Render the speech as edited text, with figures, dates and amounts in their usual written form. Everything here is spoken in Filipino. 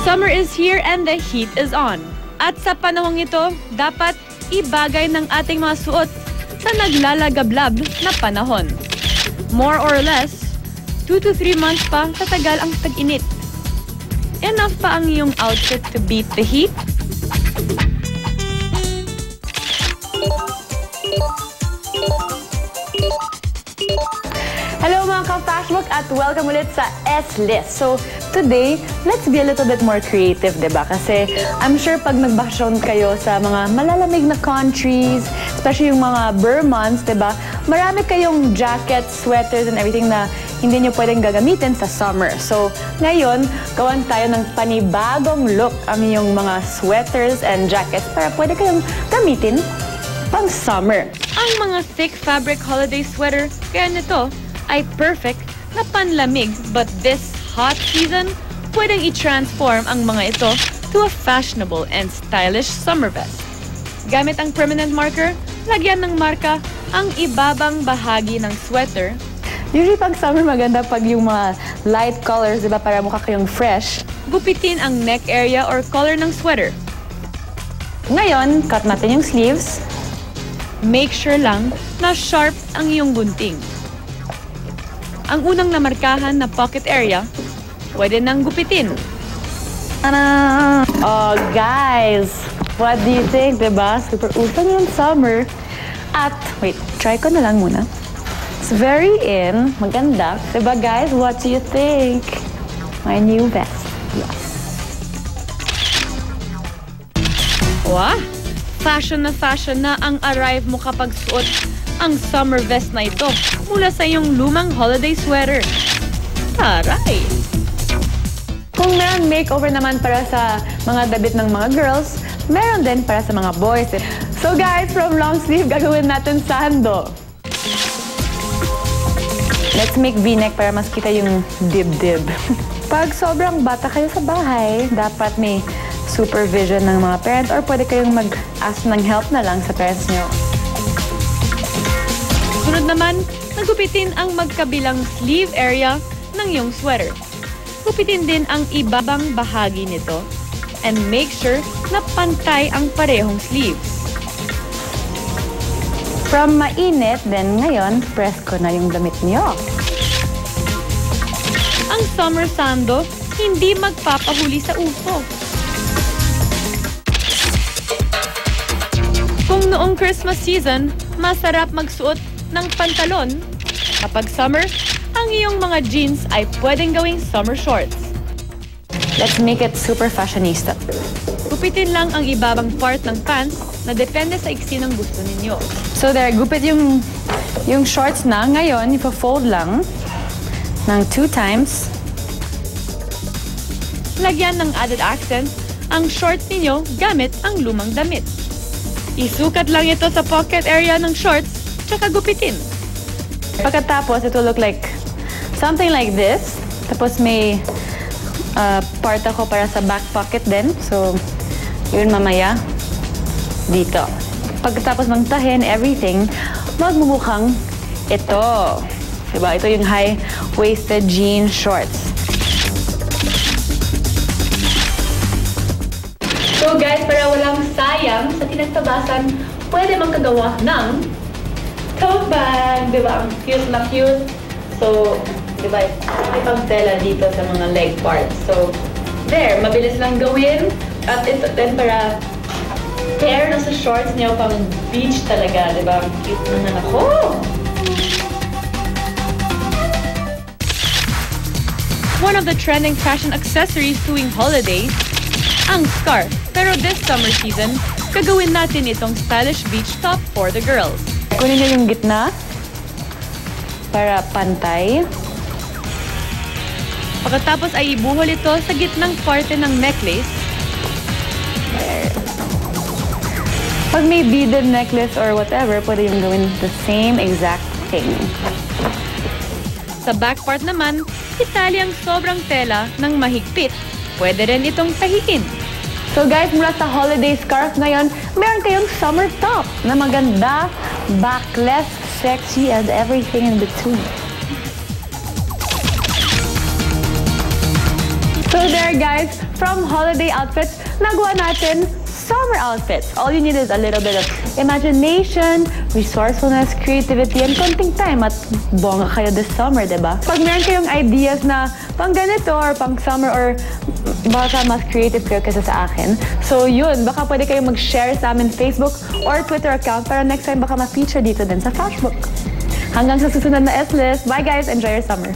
Summer is here and the heat is on. At sa panahong ito, dapat ibagay ng ating mga suot sa naglalagablab na panahon. More or less, 2 to 3 months pa tatagal ang tag-init. Enough pa ang iyong outfit to beat the heat? Hello mga ka-Fashbook at welcome ulit sa S-List. So today, let's be a little bit more creative, diba? Kasi I'm sure pag nagbakasyon kayo sa mga malalamig na countries, especially yung mga Burr months, diba? Marami kayong jackets, sweaters, and everything na hindi nyo pwedeng gagamitin sa summer. So ngayon, gawan tayo ng panibagong look ang yung mga sweaters and jackets para pwede kayong gamitin pang summer. Ang mga thick fabric holiday sweater, kaya nito, ay perfect na panlamig, but this hot season, pwedeng i-transform ang mga ito to a fashionable and stylish summer vest. Gamit ang permanent marker, lagyan ng marka ang ibabang bahagi ng sweater. Usually pag summer maganda pag yung mga light colors, diba, para mukha kayong fresh. Gupitin ang neck area or collar ng sweater. Ngayon, cut natin yung sleeves. Make sure lang na sharp ang iyong gunting. Ang unang namarkahan na pocket area, pwede nang gupitin. Oh, guys! What do you think, diba? Super usang yung summer. At, wait, try ko na lang muna. It's very in. Maganda. Diba, guys? What do you think? My new vest. Yes. Wow! Fashion na ang arrive mo kapag suot ang summer vest na ito mula sa iyong lumang holiday sweater. Taray! Kung meron makeover naman para sa mga dabit ng mga girls, meron din para sa mga boys. So guys, from long sleeve, gagawin natin sando. Let's make v-neck para mas kita yung dib-dib. Pag sobrang bata kayo sa bahay, dapat may supervision ng mga parents or pwede kayong mag-ask ng help na lang sa parents nyo. Sunod naman, nagupitin ang magkabilang sleeve area ng iyong sweater. Gupitin din ang ibabang bahagi nito and make sure na pantay ang parehong sleeves. From mainit, then ngayon, press ko na yung damit niyo. Ang summer sando, hindi magpapahuli sa uso. Kung noong Christmas season, masarap magsuot ng pantalon, kapag summer, ang iyong mga jeans ay pwedeng gawing summer shorts. Let's make it super fashionista. Gupitin lang ang ibabang part ng pants na depende sa iksi ng gusto ninyo. So there, gupit yung shorts na. Ngayon, ipo-fold lang ng 2 times. Lagyan ng added accent ang shorts ninyo gamit ang lumang damit. Isukat lang ito sa pocket area ng shorts, tsaka gupitin. Pagkatapos, it will look like something like this. Tapos may part ako para sa back pocket din. So, yun mamaya dito. Pagkatapos ng tahin, everything, magmumukhang ito. Diba? Ito yung high-waisted jean shorts. So guys, para walang sayang sa tinagtabasan, pwede magkagawa ng tote bag, di ba? Ang cute na cute. So, di ba, may pagtela dito sa mga leg parts. So, there, mabilis lang gawin. At ito din para pair na sa shorts niyo pang beach talaga, di ba? Ang cute naman ako. One of the trending fashion accessories tuwing holidays, ang scarf. Pero this summer season, gagawin natin itong stylish beach top for the girls. Kunin niyo yung gitna para pantay. Pagkatapos ay ibuhol ito sa gitnang parte ng necklace. There. Pag may beaded necklace or whatever, pwede yung gawin the same exact thing. Sa back part naman, itali ang sobrang tela ng mahigpit. Pwede rin itong tahiin. So guys, mula sa holiday scarf ngayon, meron kayong summer top na maganda, backless, sexy, and everything in between. So there guys, from holiday outfits, nagawa natin summer outfits. All you need is a little bit of imagination, resourcefulness, creativity, and konting time at bongga kayo this summer, diba? Pag meron kayong ideas na pang ganito or pang summer or baka mas creative kayo kaysa sa akin. So yun, baka pwede kayong mag-share sa amin Facebook or Twitter account para next time baka ma-feature dito din sa Flashbook. Hanggang sa susunod na S-List. Bye guys! Enjoy your summer!